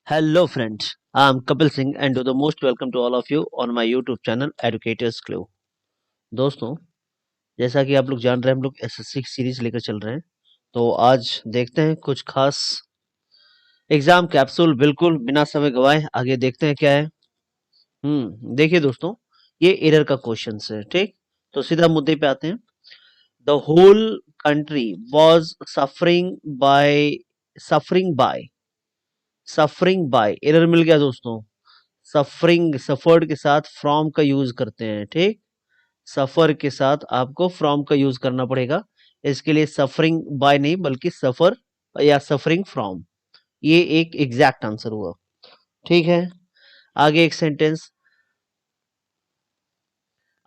Hello friends, I am Kapil Singh and you're the most welcome to all of you on my YouTube channel Educators Clue। दोस्तों, जैसा कि आप लोग जान रहे हैं हम लोग एसएससी की सीरीज लेकर चल रहे हैं। तो आज देखते हैं कुछ खास एग्जाम कैप्सूल बिल्कुल बिना समय गवाए। आगे देखते हैं क्या है। देखिए दोस्तों, ये एरर का क्वेश्चन है। ठीक, तो सीधा मुद्दे पे आते हैं। The whole country was suffering by suffering by error मिल गया दोस्तों। सफर्ड के साथ फ्रॉम का यूज करते हैं। ठीक, सफर के साथ आपको फ्रॉम का यूज करना पड़ेगा। इसके लिए सफरिंग बाय नहीं बल्कि सफर या सफरिंग फ्रॉम, ये एक एग्जैक्ट आंसर हुआ। ठीक है, आगे एक sentence,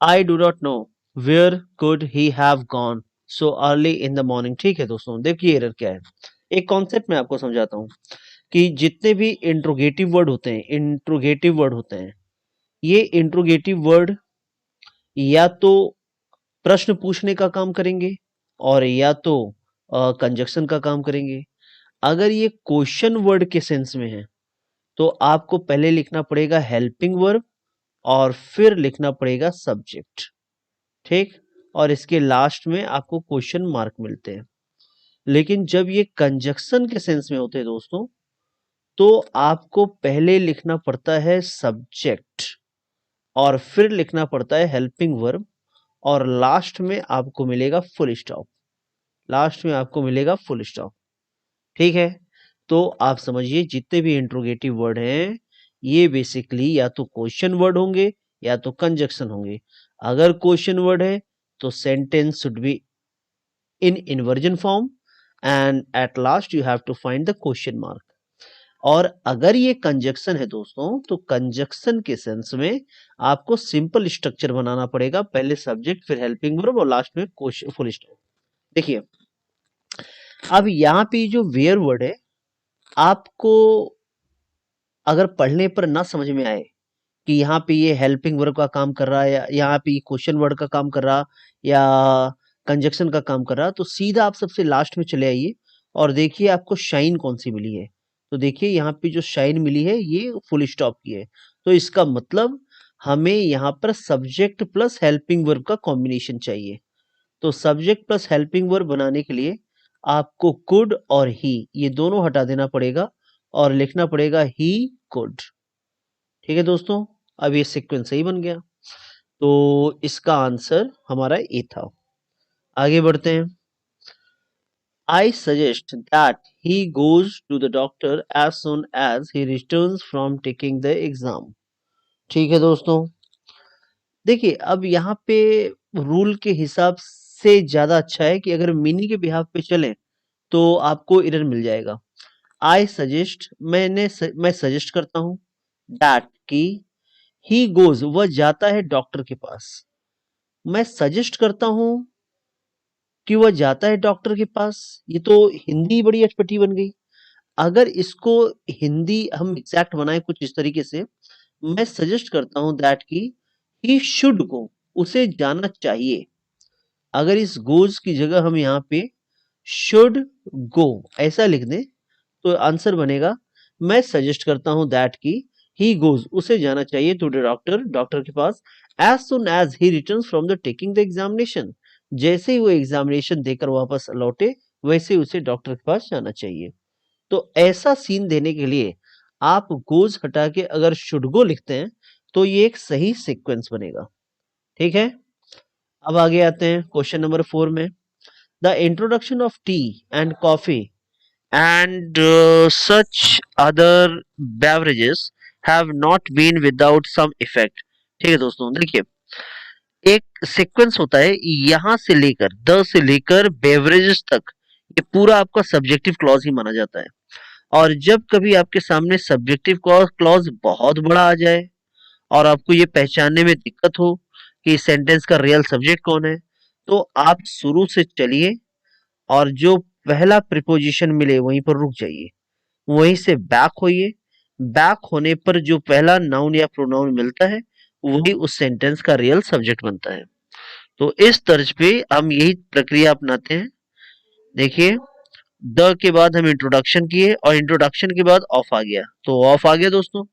I do not know where could he have gone so early in the morning. ठीक है दोस्तों, देखिए एरर क्या है। एक कॉन्सेप्ट मैं आपको समझाता हूँ कि जितने भी इंट्रोगेटिव वर्ड होते हैं ये इंट्रोगेटिव वर्ड या तो प्रश्न पूछने का काम करेंगे और या तो कंजक्शन का काम करेंगे। अगर ये क्वेश्चन वर्ड के सेंस में है तो आपको पहले लिखना पड़ेगा हेल्पिंग वर्ब और फिर लिखना पड़ेगा सब्जेक्ट। ठीक, और इसके लास्ट में आपको क्वेश्चन मार्क मिलते हैं। लेकिन जब ये कंजक्शन के सेंस में होते हैं दोस्तों, तो आपको पहले लिखना पड़ता है सब्जेक्ट और फिर लिखना पड़ता है हेल्पिंग वर्ब और लास्ट में आपको मिलेगा फुल स्टॉप। ठीक है, तो आप समझिए जितने भी इंट्रोगेटिव वर्ड हैं ये बेसिकली या तो क्वेश्चन वर्ड होंगे या तो कंजक्शन होंगे। अगर क्वेश्चन वर्ड है तो sentence should be in inversion form and at last you have to find the question mark. और अगर ये कंजक्शन है दोस्तों तो कंजक्शन के सेंस में आपको सिंपल स्ट्रक्चर बनाना पड़ेगा, पहले सब्जेक्ट फिर हेल्पिंग वर्ब और लास्ट में क्वेश्चन फुल स्टॉप। देखिए, अब यहाँ पे जो वेयर वर्ड है आपको अगर पढ़ने पर ना समझ में आए कि यहाँ पे ये हेल्पिंग वर्ब का काम कर रहा है या यहाँ पे ये क्वेश्चन वर्ड का काम कर रहा या कंजक्शन का काम कर रहा, तो सीधा आप सबसे लास्ट में चले आइए और देखिए आपको शाइन कौन सी मिली है। तो देखिए यहाँ पे जो शाइन मिली है ये फुल स्टॉप की है। तो इसका मतलब हमें यहाँ पर सब्जेक्ट प्लस हेल्पिंग वर्ब का कॉम्बिनेशन चाहिए। तो सब्जेक्ट प्लस हेल्पिंग वर्ब बनाने के लिए आपको कुड और ही ये दोनों हटा देना पड़ेगा और लिखना पड़ेगा ही कुड। ठीक है दोस्तों, अब ये सीक्वेंस सही बन गया। तो इसका आंसर हमारा ए था। आगे बढ़ते हैं। I suggest that he goes to the doctor as soon as he returns from taking the exam. ठीक है दोस्तों, देखिए अब यहाँ पे रूल के हिसाब से ज्यादा अच्छा है कि अगर मीनिंग के बिहाफ पे चलें तो आपको एरर मिल जाएगा। आई सजेस्ट मैं सजेस्ट करता हूं दैट की ही गोज वह जाता है डॉक्टर के पास। मैं सजेस्ट करता हूं कि वह जाता है डॉक्टर के पास, ये तो हिंदी बड़ी अटपटी बन गई। अगर इसको हिंदी हम एग्जैक्ट बनाए कुछ इस तरीके से, मैं सजेस्ट करता हूं दैट की ही शुड गो उसे जाना चाहिए। अगर इस गोज की जगह हम यहाँ पे शुड गो ऐसा लिख दें तो आंसर बनेगा मैं सजेस्ट करता हूं दैट की ही गोज उसे जाना चाहिए टू द डॉक्टर के पास as soon as he return from the taking the examination. जैसे ही वो एग्जामिनेशन देकर वापस लौटे वैसे ही उसे डॉक्टर के पास जाना चाहिए। तो ऐसा सीन देने के लिए आप गोज हटा के अगर शुड गो लिखते हैं तो ये एक सही सीक्वेंस बनेगा। ठीक है, अब आगे आते हैं क्वेश्चन नंबर 4 में। The introduction of T and coffee and such other beverages have not been without some effect। ठीक है दोस्तों, देखिए एक सीक्वेंस होता है यहां से लेकर द से लेकर बेवरेजेस तक, ये पूरा आपका सब्जेक्टिव क्लॉज ही माना जाता है। और जब कभी आपके सामने सब्जेक्टिव क्लॉज बहुत बड़ा आ जाए और आपको ये पहचानने में दिक्कत हो कि इस सेंटेंस का रियल सब्जेक्ट कौन है, तो आप शुरू से चलिए और जो पहला प्रिपोजिशन मिले वहीं पर रुक जाइए, वहीं से बैक होइए। बैक होने पर जो पहला नाउन या प्रोनाउन मिलता है वही उस सेंटेंस का रियल सब्जेक्ट बनता है। तो इस तर्ज पे हम यही प्रक्रिया अपनाते हैं। देखिए, द के बाद हम इंट्रोडक्शन किए और इंट्रोडक्शन के बाद ऑफ आ गया, तो ऑफ आ गया दोस्तों।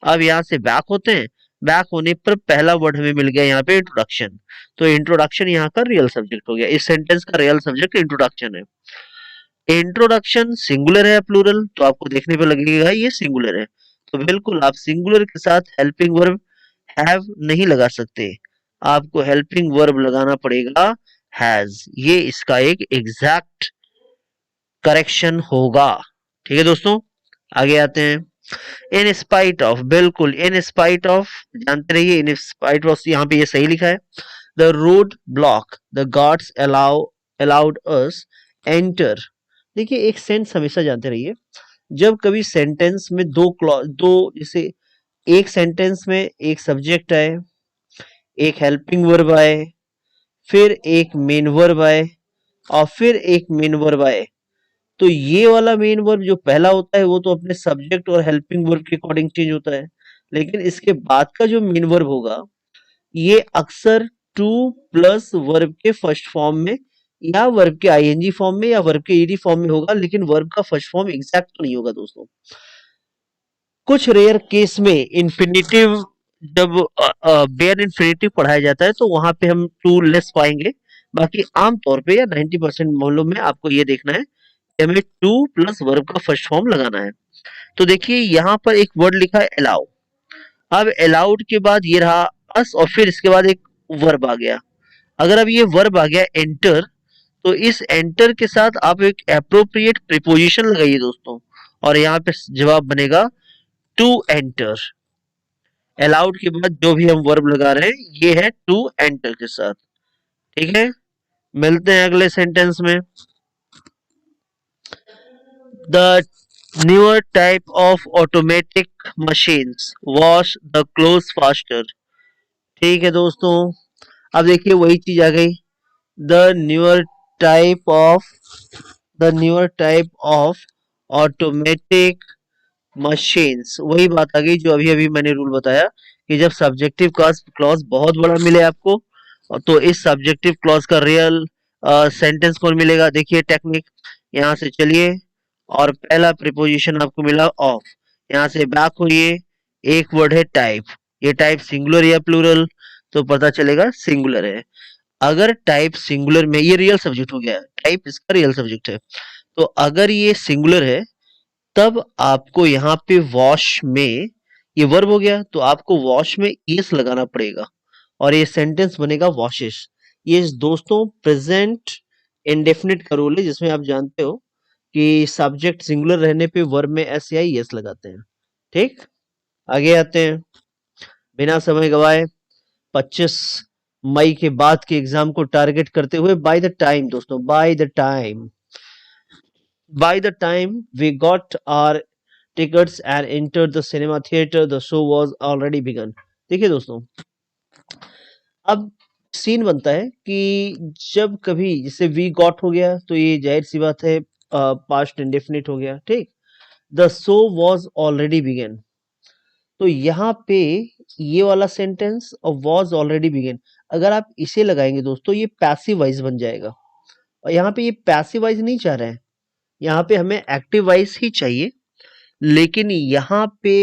अब यहाँ से बैक होते हैं, बैक होने पर पहला वर्ड हमें मिल गया यहाँ पे इंट्रोडक्शन, तो इंट्रोडक्शन यहाँ का रियल सब्जेक्ट हो गया। इस सेंटेंस का रियल सब्जेक्ट इंट्रोडक्शन है। इंट्रोडक्शन सिंगुलर है प्लूरल, तो आपको देखने पे लगेगा ये सिंगुलर है, तो बिल्कुल आप सिंगुलर के साथ हेल्पिंग वर्ब हैव नहीं लगा सकते, आपको हेल्पिंग वर्ब लगाना पड़ेगा हैज। ये इसका एक एग्जैक्ट करेक्शन होगा। ठीक है दोस्तों, आगे आते हैं। इन स्पाइट ऑफ, बिल्कुल इन स्पाइट ऑफ जानते रहिए, इन स्पाइट ऑफ यहाँ पे ये सही लिखा है। The road block the guards allowed us enter. देखिए एक सेंस हमेशा जानते रहिए, जब कभी सेंटेंस में दो क्लॉज, दो जैसे एक सेंटेंस में एक सब्जेक्ट आए, एक हेल्पिंग वर्ब आए, फिर एक मेन वर्ब आए और फिर एक मेन वर्ब आए, तो ये वाला मेन वर्ब जो पहला होता है वो तो अपने सब्जेक्ट और हेल्पिंग वर्ब के अकॉर्डिंग चेंज होता है, लेकिन इसके बाद का जो मेन वर्ब होगा ये अक्सर टू प्लस वर्ब के फर्स्ट फॉर्म में या वर्ब के आईएनजी फॉर्म में या वर्ब के ईडी फॉर्म में होगा, लेकिन वर्ब का फर्स्ट फॉर्म एग्जैक्ट तो नहीं होगा दोस्तों। कुछ रेयर केस में इन्फिनिटिव, जब बेयर इन्फिनिटिव पढ़ाया जाता है तो वहां पे हम टू लेस पाएंगे, बाकी आमतौर पे या 90% मामलों में आपको ये देखना है कि हमें टू प्लस वर्ब का फर्स्ट फॉर्म लगाना है। तो देखिए यहाँ पर एक वर्ड लिखा है अलाउ, अब अलाउड के बाद ये रहा अस और फिर इसके बाद एक वर्ब आ गया। अगर अब ये वर्ब आ गया एंटर, तो इस एंटर के साथ आप एक एप्रोप्रिएट प्रीपोजिशन लगाइए दोस्तों, और यहाँ पे जवाब बनेगा टू एंटर। अलाउड के बाद जो भी हम वर्ब लगा रहे हैं ये है टू एंटर के साथ। ठीक है, मिलते हैं अगले सेंटेंस में। The newer type of automatic machines wash the cloth faster. ठीक है दोस्तों, अब देखिए वही चीज आ गई, the newer type of the newer type of automatic machines, वही बात आ गई जो अभी अभी मैंने रूल बताया कि जब सब्जेक्टिव क्लॉज बहुत बड़ा मिले आपको, तो इस सब्जेक्टिव क्लॉज का रियल सेंटेंस कौन मिलेगा। देखिए टेक्निक, यहाँ से चलिए और पहला प्रीपोजिशन आपको मिला ऑफ, यहाँ से बैक होइए, एक वर्ड है टाइप, ये टाइप सिंगुलर या प्लूरल, तो पता चलेगा सिंगुलर है। अगर टाइप सिंगुलर में, ये रियल सब्जेक्ट हो गया, टाइप इसका रियल सब्जेक्ट है, तो अगर ये सिंगुलर है तब आपको यहाँ पे वॉश में, ये वर्ब हो गया तो आपको वॉश में एस लगाना पड़ेगा और ये सेंटेंस बनेगा वॉशेस। ये दोस्तों प्रेजेंट इंडेफिनिट का रूल है, जिसमें आप जानते हो कि सब्जेक्ट सिंगुलर रहने पे वर्ब में एस या एस लगाते हैं। ठीक, आगे आते हैं। बिना समय गवाए 25 मई के बाद के एग्जाम को टारगेट करते हुए, बाय द टाइम दोस्तों, by the time we got our tickets and entered the cinema theater, the show was already begun। देखिए दोस्तों, अब सीन बनता है कि जब कभी जैसे वी गॉट हो गया तो ये जाहिर सी बात है पास्ट इंडेफिनिट हो गया। ठीक, the show was already begun, तो यहाँ पे ये वाला सेंटेंस और वॉज ऑलरेडी बिगन, अगर आप इसे लगाएंगे दोस्तों ये पैसिव वॉइस बन जाएगा, और यहाँ पे ये पैसिव वॉइस नहीं चाह रहे हैं, यहाँ पे हमें एक्टिव वॉइस ही चाहिए, लेकिन यहाँ पे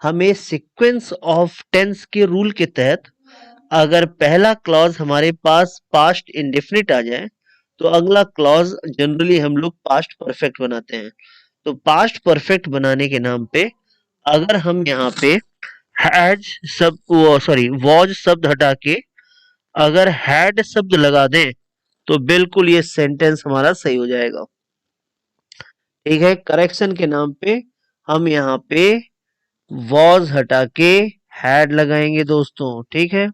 हमें सीक्वेंस ऑफ टेंस के रूल के तहत अगर पहला क्लॉज हमारे पास पास्ट इंडेफिनिट आ जाए तो अगला क्लॉज जनरली हम लोग पास्ट परफेक्ट बनाते हैं। तो पास्ट परफेक्ट बनाने के नाम पे अगर हम यहाँ पे हैड सब सॉरी वॉज शब्द हटा के अगर हैड शब्द लगा दें तो बिल्कुल ये सेंटेंस हमारा सही हो जाएगा। ठीक है, करेक्शन के नाम पे हम यहाँ पे वॉज हटा के हैड लगाएंगे दोस्तों। ठीक है,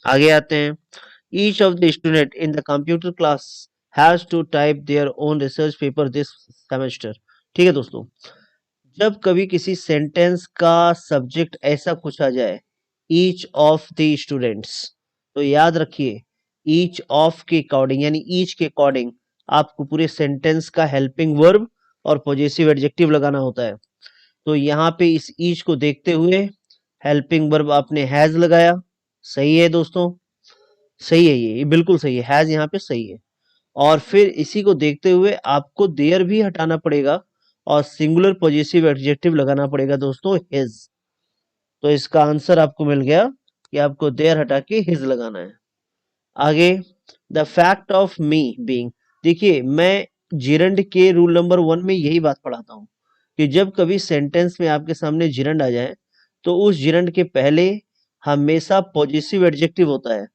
आगे आते हैं। Each of the student in the computer class has to type their own research paper this semester. ठीक है दोस्तों, जब कभी किसी सेंटेंस का सब्जेक्ट ऐसा कुछ आ जाए ईच ऑफ द स्टूडेंट्स, तो याद रखिए ईच ऑफ के अकॉर्डिंग यानी ईच के अकॉर्डिंग आपको पूरे सेंटेंस का हेल्पिंग वर्ब और पॉजिटिव एडजेक्टिव लगाना होता है। तो यहाँ पे इस ईच को देखते हुए हेल्पिंग वर्ब आपने हैज लगाया, सही है दोस्तों, सही है, ये बिल्कुल सही है, हैज यहाँ पे सही है। और फिर इसी को देखते हुए आपको देयर भी हटाना पड़ेगा और सिंगुलर पॉजिटिव एडजेक्टिव लगाना पड़ेगा दोस्तों, हिज। तो इसका आंसर आपको मिल गया कि आपको देयर हटा के हिज लगाना है। आगे, the fact of me being. देखिए, मैं जिरंड के रूल नंबर 1 में यही बात पढ़ाता हूं कि जब कभी सेंटेंस में आपके सामने जिरंड आ जाए तो उस जिरंड के पहले हमेशा पॉजिटिव एडजेक्टिव होता है।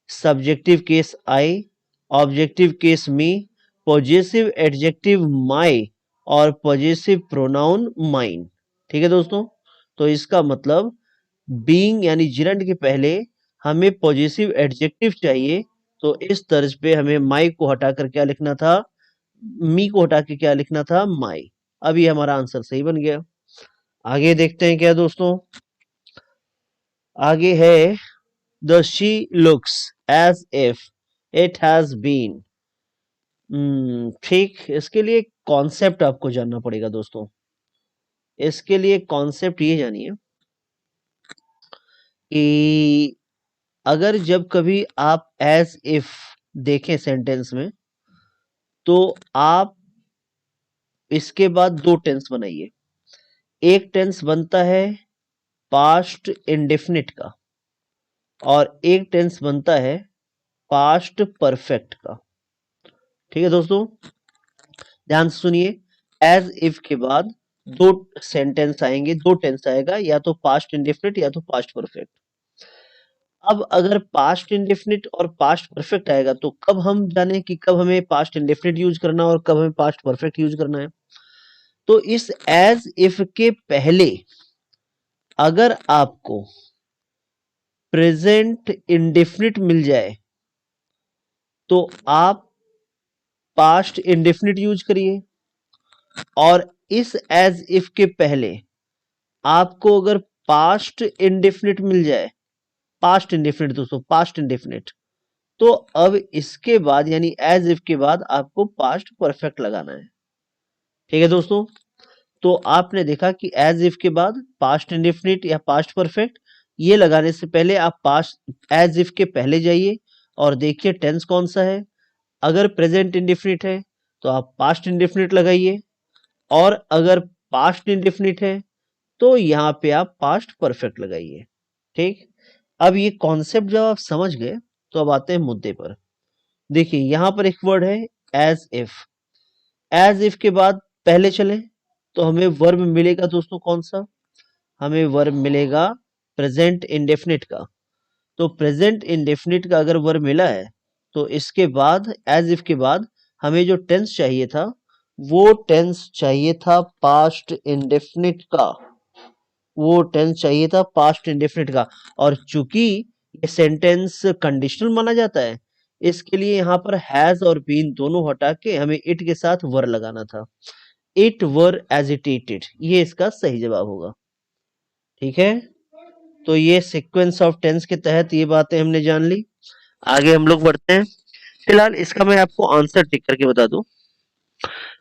Subjective case I, objective case me, positive adjective my और पॉजिटिव प्रोनाउन माइन। ठीक है दोस्तों, तो इसका मतलब बीइंग यानी जिरंड के पहले हमें पॉजिटिव एडजेक्टिव चाहिए। तो इस तर्ज पे हमें माई को हटाकर क्या लिखना था, मी को हटा के क्या लिखना था, माई। अब ये हमारा आंसर सही बन गया। आगे देखते हैं क्या दोस्तों, आगे है the she looks as if it has been. ठीक, इसके लिए कॉन्सेप्ट आपको जानना पड़ेगा दोस्तों। इसके लिए कॉन्सेप्ट ये जानिए कि अगर जब कभी आप एज इफ देखें सेंटेंस में, तो आप इसके बाद दो टेंस बनाइए। एक टेंस बनता है पास्ट इंडेफिनिट का और एक टेंस बनता है पास्ट परफेक्ट का। ठीक है दोस्तों, ध्यान से सुनिए। एज इफ के बाद दो सेंटेंस आएंगे, दो टेंस आएगा, या तो पास्ट इंडेफिनिट या तो पास्ट परफेक्ट। अब अगर पास्ट इंडेफिनिट और पास्ट परफेक्ट आएगा तो कब हम जाने कि कब हमें पास्ट इंडेफिनिट यूज करना है और कब हमें पास्ट परफेक्ट यूज करना है। तो इस एज इफ के पहले अगर आपको प्रेजेंट इंडेफिनिट मिल जाए तो आप पास्ट इंडेफिनिट यूज करिए, और इस एज इफ के पहले आपको अगर पास्ट इंडेफिनिट मिल जाए, पास्ट इंडेफिनिट दोस्तों, पास्ट इंडेफिनिट, तो अब इसके बाद यानी एज इफ के बाद आपको पास्ट परफेक्ट लगाना है। ठीक है दोस्तों, तो आपने देखा कि एज इफ के बाद पास्ट इंडेफिनिट या पास्ट परफेक्ट, ये लगाने से पहले आप पास्ट एज इफ के पहले जाइए और देखिए टेंस कौन सा है। अगर प्रेजेंट इंडेफिनिट है तो आप पास्ट इंडेफिनिट लगाइए, और अगर पास्ट इंडेफिनिट है तो यहाँ पे आप पास्ट परफेक्ट लगाइए। ठीक, अब ये कॉन्सेप्ट जब आप समझ गए तो अब आते हैं मुद्दे पर। देखिए यहाँ पर एक वर्ड है एज इफ। एज इफ के बाद पहले चले तो हमें वर्ब मिलेगा दोस्तों कौन सा, हमें वर्ब मिलेगा प्रेजेंट इंडेफिनिट का। तो प्रेजेंट इंडेफिनिट का अगर वर्ब मिला है तो इसके बाद एज इफ के बाद हमें जो टेंस चाहिए था वो टेंस चाहिए था पास्ट इंडेफिनिट का, वो टेंस चाहिए था पास्ट इंडेफिनिट का। और चूंकि ये सेंटेंस कंडीशनल माना जाता है, इसके लिए यहाँ पर हैज और बीन दोनों हटा के हमें इट के साथ वर लगाना था। इट वर एजिटेटेड, ये इसका सही जवाब होगा। ठीक है, तो ये सीक्वेंस ऑफ टेंस के तहत ये बातें हमने जान ली। आगे हम लोग बढ़ते हैं। फिलहाल इसका मैं आपको आंसर टिक करके बता दूं,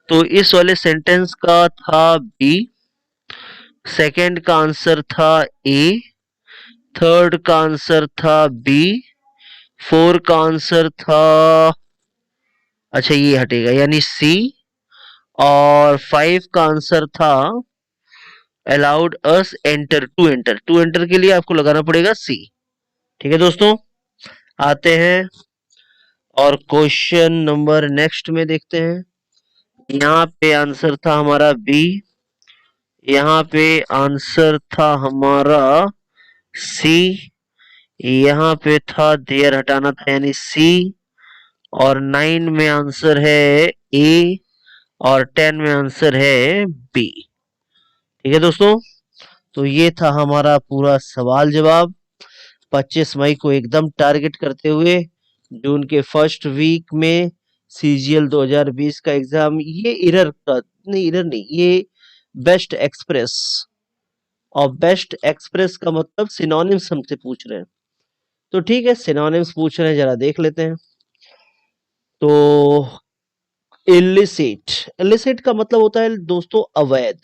तो इस वाले सेंटेंस का था बी, सेकंड का आंसर था ए, थर्ड का आंसर था बी, फोर का आंसर था, अच्छा ये हटेगा यानी सी, और फाइव का आंसर था allowed us enter to enter. To enter के लिए आपको लगाना पड़ेगा सी। ठीक है दोस्तों, आते हैं और क्वेश्चन नंबर नेक्स्ट में देखते हैं। यहाँ पे आंसर था हमारा बी, यहाँ पे आंसर था हमारा सी, यहाँ पे था देयर हटाना था यानी सी, और 9 में आंसर है ए, और 10 में आंसर है बी। ठीक है दोस्तों, तो ये था हमारा पूरा सवाल जवाब 25 मई को एकदम टारगेट करते हुए जून के फर्स्ट वीक में सीजीएल 2020 का एग्जाम। ये इरर का नहीं, इरर नहीं, ये बेस्ट एक्सप्रेस, और बेस्ट एक्सप्रेस का मतलब सिनोनिम्स हमसे पूछ रहे हैं। तो ठीक है, सिनोनिम्स पूछ रहे हैं, जरा देख लेते हैं। तो इलिसिट, इलिसिट का मतलब होता है दोस्तों अवैध,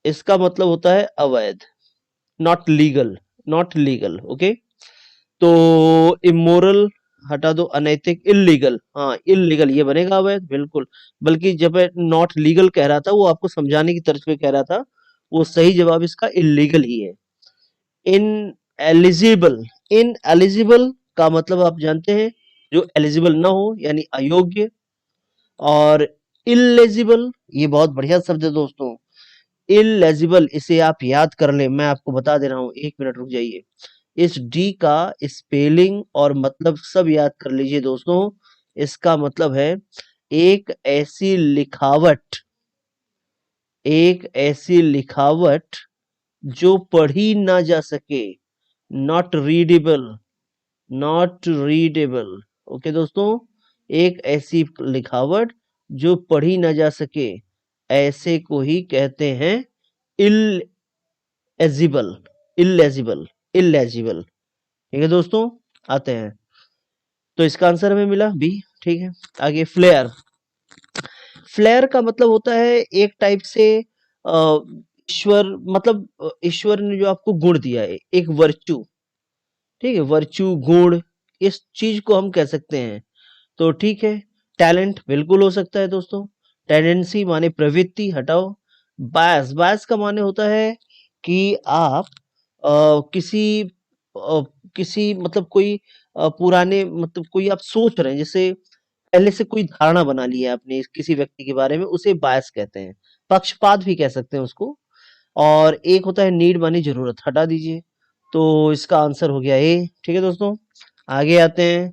इसका मतलब होता है अवैध, not legal, not legal. Okay, तो इमोरल हटा दो, अनैतिक, इल्लीगल, हाँ इल्लीगल ये बनेगा अवैध, बिल्कुल। बल्कि जब नॉट लीगल कह रहा था वो आपको समझाने की तर्ज पे कह रहा था, वो सही जवाब इसका इल्लीगल ही है। इन एलिजिबल, इन एलिजिबल का मतलब आप जानते हैं, जो एलिजिबल ना हो यानी अयोग्य। और इलेजिबल, ये बहुत बढ़िया शब्द है दोस्तों, इलेजिबल, इसे आप याद कर लें, मैं आपको बता दे रहा हूं, 1 मिनट रुक जाइए। इस डी का स्पेलिंग और मतलब सब याद कर लीजिए दोस्तों। इसका मतलब है एक ऐसी लिखावट, एक ऐसी लिखावट जो पढ़ी ना जा सके, not readable, not readable. Okay दोस्तों, एक ऐसी लिखावट जो पढ़ी ना जा सके, ऐसे को ही कहते हैं इलेजिबल, इलेजिबल, इलेजिबल। ठीक है दोस्तों, आते हैं। तो इसका आंसर हमें मिला बी। ठीक है, आगे फ्लेयर। फ्लेयर का मतलब होता है एक टाइप से ईश्वर, मतलब ईश्वर ने जो आपको गुण दिया है, एक वर्च्यू। ठीक है, वर्च्यू, गुण, इस चीज को हम कह सकते हैं। तो ठीक है, टैलेंट बिल्कुल हो सकता है दोस्तों। टेंडेंसी माने प्रवृत्ति, हटाओ। बायस, बायस का माने होता है कि आप किसी किसी मतलब कोई पुराने, मतलब कोई आप सोच रहे हैं, जैसे पहले से कोई धारणा बना ली है आपने किसी व्यक्ति के बारे में, उसे बायस कहते हैं। पक्षपात भी कह सकते हैं उसको। और एक होता है नीड मानी जरूरत, हटा दीजिए। तो इसका आंसर हो गया ए। ठीक है दोस्तों, आगे आते हैं।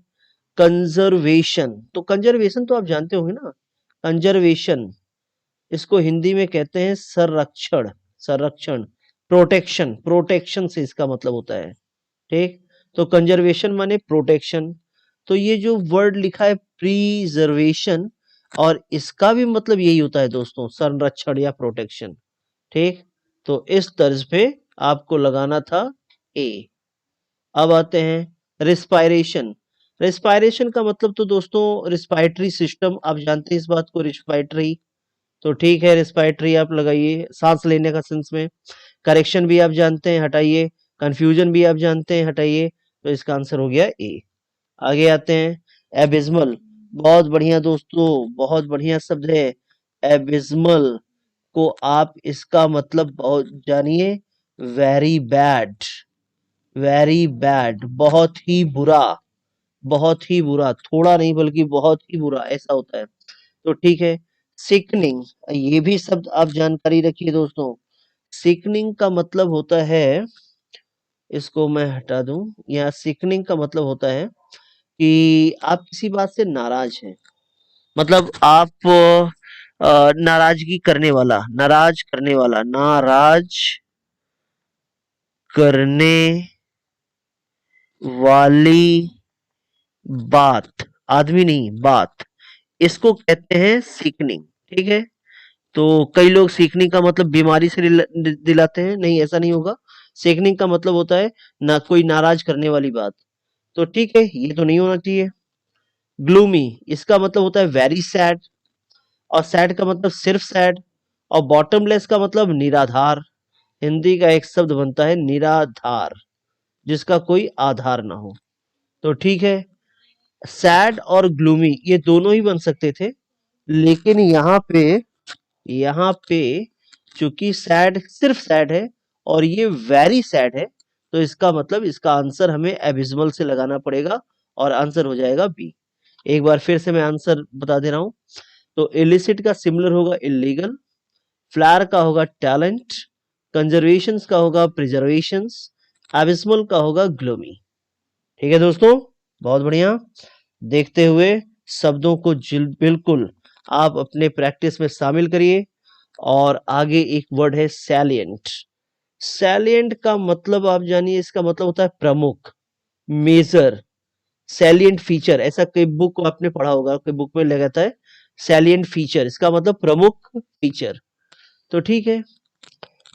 कंजर्वेशन, तो कंजर्वेशन तो आप जानते होंगे ना। कंजर्वेशन, इसको हिंदी में कहते हैं संरक्षण, संरक्षण, प्रोटेक्शन, प्रोटेक्शन से इसका मतलब होता है। ठीक, तो कंजर्वेशन माने प्रोटेक्शन। तो ये जो वर्ड लिखा है प्रीजर्वेशन, और इसका भी मतलब यही होता है दोस्तों, संरक्षण या प्रोटेक्शन। ठीक, तो इस तर्ज पे आपको लगाना था ए। अब आते हैं रिस्पायरेशन। रिस्पायरेशन का मतलब तो दोस्तों रिस्पायरेटरी सिस्टम, आप जानते हैं इस बात को, रिस्पायरेटरी। तो ठीक है, रिस्पायरेटरी आप लगाइए, सांस लेने का सेंस में। करेक्शन भी आप जानते हैं, हटाइए। कंफ्यूजन भी आप जानते हैं, हटाइए। तो इसका आंसर हो गया ए। आगे आते हैं, एबिस्मल। बहुत बढ़िया दोस्तों, बहुत बढ़िया शब्द है एबिस्मल को। आप इसका मतलब बहुत जानिए, वेरी बैड, वेरी बैड, बहुत ही बुरा, बहुत ही बुरा, थोड़ा नहीं बल्कि बहुत ही बुरा, ऐसा होता है। तो ठीक है, सिकनिंग, ये भी शब्द आप जानकारी रखिए दोस्तों। सिकनिंग का मतलब होता है, इसको मैं हटा दूं, यहाँ सिकनिंग का मतलब होता है कि आप किसी बात से नाराज हैं, मतलब आप नाराजगी करने वाला, नाराज करने वाला, नाराज करने वाली बात, आदमी नहीं बात, इसको कहते हैं सीखनिंग। ठीक है, तो कई लोग सीखने का मतलब बीमारी से दिलाते हैं, नहीं ऐसा नहीं होगा। सीखने का मतलब होता है ना कोई नाराज करने वाली बात। तो ठीक है, ये तो नहीं होना चाहिए। ग्लूमी, इसका मतलब होता है वेरी सैड, और सैड का मतलब सिर्फ सैड। और बॉटमलेस का मतलब निराधार। हिंदी का एक शब्द बनता है निराधार, जिसका कोई आधार ना हो। तो ठीक है, सैड और ग्लूमी ये दोनों ही बन सकते थे, लेकिन यहाँ पे चूंकि सैड सिर्फ सैड है और ये वेरी सैड है, तो इसका मतलब इसका आंसर हमें एबिस्मल से लगाना पड़ेगा, और आंसर हो जाएगा बी। एक बार फिर से मैं आंसर बता दे रहा हूं। तो इलिसिट का सिमिलर होगा इलीगल, फ्लायर का होगा टैलेंट, कंजर्वेशन का होगा प्रिजर्वेशन, एबिस्मल का होगा ग्लूमी। ठीक है दोस्तों, बहुत बढ़िया। देखते हुए शब्दों को बिल्कुल आप अपने प्रैक्टिस में शामिल करिए। और आगे एक वर्ड है सैलिएंट। सैलिएंट का मतलब आप जानिए, इसका मतलब होता है प्रमुख, मेजर, सैलिएंट फीचर। ऐसा कई बुक को आपने पढ़ा होगा, कोई बुक में लगाता है सैलिएंट फीचर, इसका मतलब प्रमुख फीचर। तो ठीक है,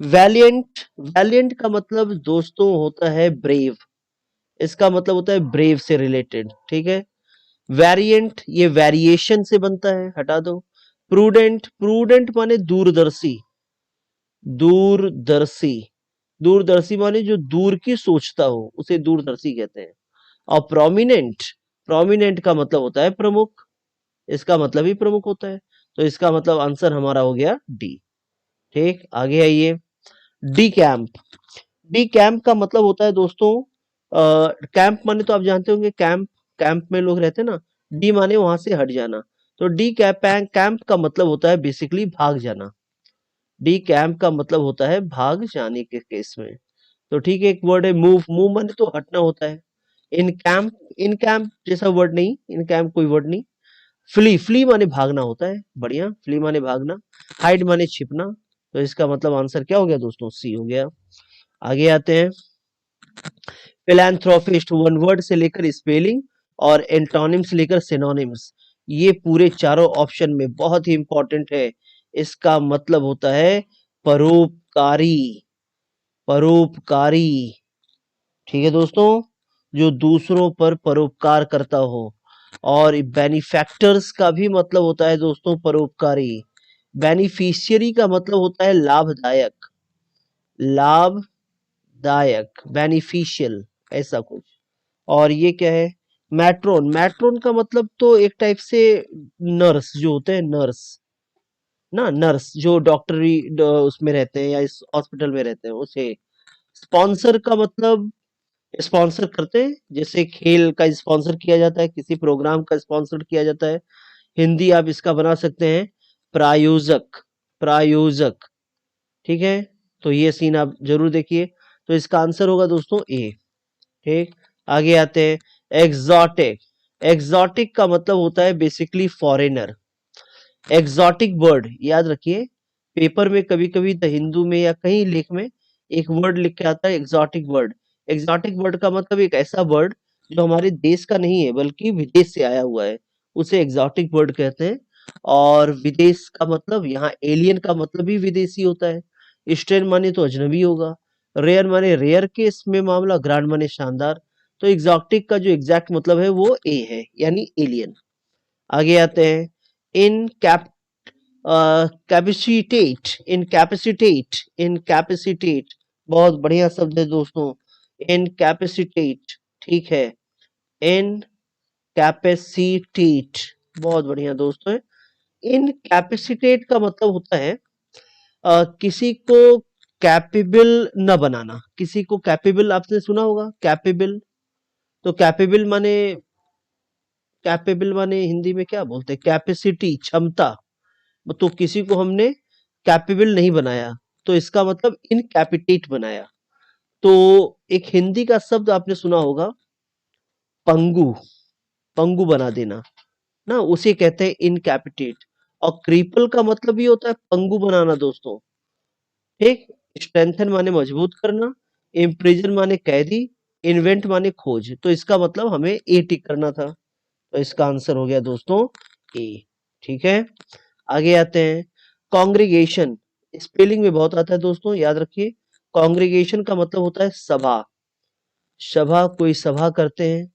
वैलिएंट, वैलिएंट का मतलब दोस्तों होता है ब्रेव, इसका मतलब होता है ब्रेव से रिलेटेड। ठीक है, वेरिएंट ये वेरिएशन से बनता है, हटा दो। प्रूडेंट, प्रूडेंट माने दूरदर्शी, दूरदर्शी, दूरदर्शी माने जो दूर की सोचता हो उसे दूरदर्शी कहते हैं। और प्रोमिनेंट, प्रोमिनेंट का मतलब होता है प्रमुख, इसका मतलब ही प्रमुख होता है, तो इसका मतलब आंसर हमारा हो गया डी। ठीक, आगे आइए। D camp. डी कैंप का मतलब होता है दोस्तों, कैंप माने तो आप जानते होंगे, कैंप, कैंप में लोग रहते हैं ना। डी माने वहां से हट जाना, तो डी कैंप, कैंप का मतलब होता है बेसिकली भाग जाना। डी कैंप का मतलब होता है भाग जाने के केस में। तो ठीक है, एक वर्ड है मूव। मूव माने तो हटना होता है। इन कैंप, इन कैंप जैसा वर्ड नहीं, इन कैंप कोई वर्ड नहीं। फ्ली, फ्ली माने भागना होता है, बढ़िया, फ्ली माने भागना। हाइड माने छिपना। तो इसका मतलब आंसर क्या हो गया दोस्तों, सी हो गया। आगे आते हैं। फिलैंथ्रोपिस्ट, वन वर्ड से लेकर स्पेलिंग और एंटोनिम से लेकर सिनोनिम्स, ये पूरे चारों ऑप्शन में बहुत ही इंपॉर्टेंट है। इसका मतलब होता है परोपकारी। परोपकारी, ठीक है दोस्तों, जो दूसरों पर परोपकार करता हो। और बेनिफैक्टर्स का भी मतलब होता है दोस्तों परोपकारी। बेनिफिशियरी का मतलब होता है लाभदायक, लाभदायक, बेनिफिशियल, ऐसा कुछ। और ये क्या है, मैट्रोन। मैट्रोन का मतलब तो एक टाइप से नर्स जो होते हैं, नर्स ना, नर्स जो डॉक्टरी उसमें रहते हैं या इस हॉस्पिटल में रहते हैं, उसे। स्पॉन्सर का मतलब स्पॉन्सर करते हैं, जैसे खेल का स्पॉन्सर किया जाता है, किसी प्रोग्राम का स्पॉन्सर किया जाता है। हिंदी आप इसका बना सकते हैं प्रायोजक, प्रायोजक, ठीक है। तो ये सीन आप जरूर देखिए। तो इसका आंसर होगा दोस्तों ए। ठीक, आगे आते हैं। एग्जॉटिक। एग्जॉटिक का मतलब होता है बेसिकली फॉरेनर। एग्जॉटिक वर्ड याद रखिए, पेपर में कभी कभी द हिंदू में या कहीं लेख में एक वर्ड लिख के आता है एग्जॉटिक वर्ड। एग्जॉटिक वर्ड का मतलब एक ऐसा वर्ड जो हमारे देश का नहीं है बल्कि विदेश से आया हुआ है, उसे एग्जॉटिक वर्ड कहते हैं। और विदेश का मतलब यहाँ एलियन का मतलब भी विदेशी होता है। स्ट्रेन माने तो अजनबी होगा। रेयर माने रेयर केस में मामला, ग्रांड माने शानदार। तो एग्जॉटिक का जो एग्जैक्ट मतलब है वो ए है, यानी एलियन। आगे आते हैं। इन कैपेसिटेट, इनकैपेसिटेट, इनकैपेसिटेट, बहुत बढ़िया शब्द है दोस्तों, इनकैपेसिटेट, ठीक है, इनकैपेसिटेट, बहुत बढ़िया दोस्तों। इनकैपेसिटेट का मतलब होता है किसी को कैपेबल न बनाना, किसी को कैपेबल, आपने सुना होगा कैपेबल। तो कैपेबल माने हिंदी में क्या बोलते हैं, कैपेसिटी, क्षमता। तो किसी को हमने कैपेबल नहीं बनाया, तो इसका मतलब इनकैपिटेट बनाया। तो एक हिंदी का शब्द आपने सुना होगा पंगु, पंगु बना देना ना, उसे कहते हैं इनकैपिटेट। और क्रिपल का मतलब ये होता है पंगु बनाना दोस्तों। ठीक, स्ट्रेंथन माने मजबूत करना, इम्प्रिजन माने कैदी, इन्वेंट माने खोज। तो इसका मतलब हमें ए टिक करना था, तो इसका आंसर हो गया दोस्तों ए। ठीक है, आगे आते हैं। कॉन्ग्रीगेशन, स्पेलिंग में बहुत आता है दोस्तों, याद रखिए। कॉन्ग्रीगेशन का मतलब होता है सभा। सभा, कोई सभा करते हैं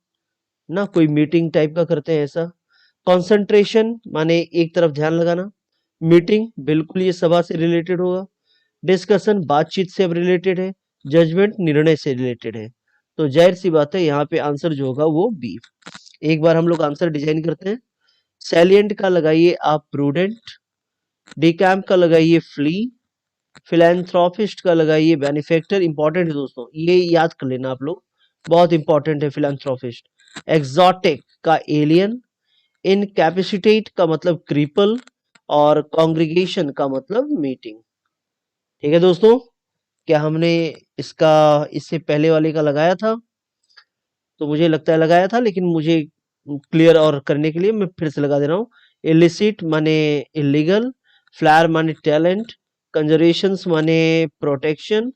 ना, कोई मीटिंग टाइप का करते हैं ऐसा। कंसंट्रेशन माने एक तरफ ध्यान लगाना। मीटिंग, बिल्कुल ये सभा से रिलेटेड होगा। डिस्कशन, बातचीत से अब रिलेटेड है। जजमेंट, निर्णय से रिलेटेड है। तो जाहिर सी बात है यहाँ पे आंसर जो होगा वो बी। एक बार हम लोग आंसर डिजाइन करते हैं। सैलिएंट का लगाइए आप प्रूडेंट, डिकैम्प का लगाइए फ्ली, फिलैंथ्रोपिस्ट का लगाइए बेनिफैक्टर। इंपॉर्टेंट है दोस्तों, ये याद कर लेना आप लोग, बहुत इंपॉर्टेंट है फिलैंथ्रोपिस्ट। एक्सोटिक का एलियन, इनकैपेसिटेट का मतलब क्रिपल, और कॉन्ग्रीगेशन का मतलब मीटिंग। ठीक है दोस्तों, क्या हमने इसका इससे पहले वाले का लगाया था? तो मुझे लगता है लगाया था, लेकिन मुझे क्लियर और करने के लिए मैं फिर से लगा दे रहा हूँ। इलिसिट माने इलीगल, फ्लायर माने टैलेंट, कंजर्वेशन माने प्रोटेक्शन,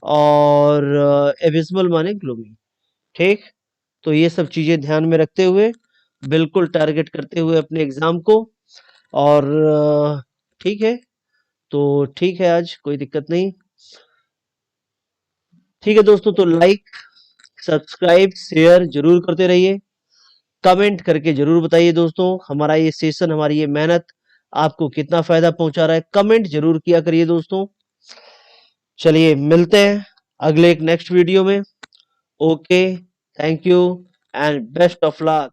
और एबिस्मल माने ग्लूमी। ठीक, तो ये सब चीजें ध्यान में रखते हुए, बिल्कुल टारगेट करते हुए अपने एग्जाम को। और ठीक है, तो ठीक है, आज कोई दिक्कत नहीं। ठीक है दोस्तों, तो लाइक, सब्सक्राइब, शेयर जरूर करते रहिए। कमेंट करके जरूर बताइए दोस्तों, हमारा ये सेशन, हमारी ये मेहनत आपको कितना फायदा पहुंचा रहा है, कमेंट जरूर किया करिए दोस्तों। चलिए मिलते हैं अगले एक नेक्स्ट वीडियो में। Okay, thank you and best of luck.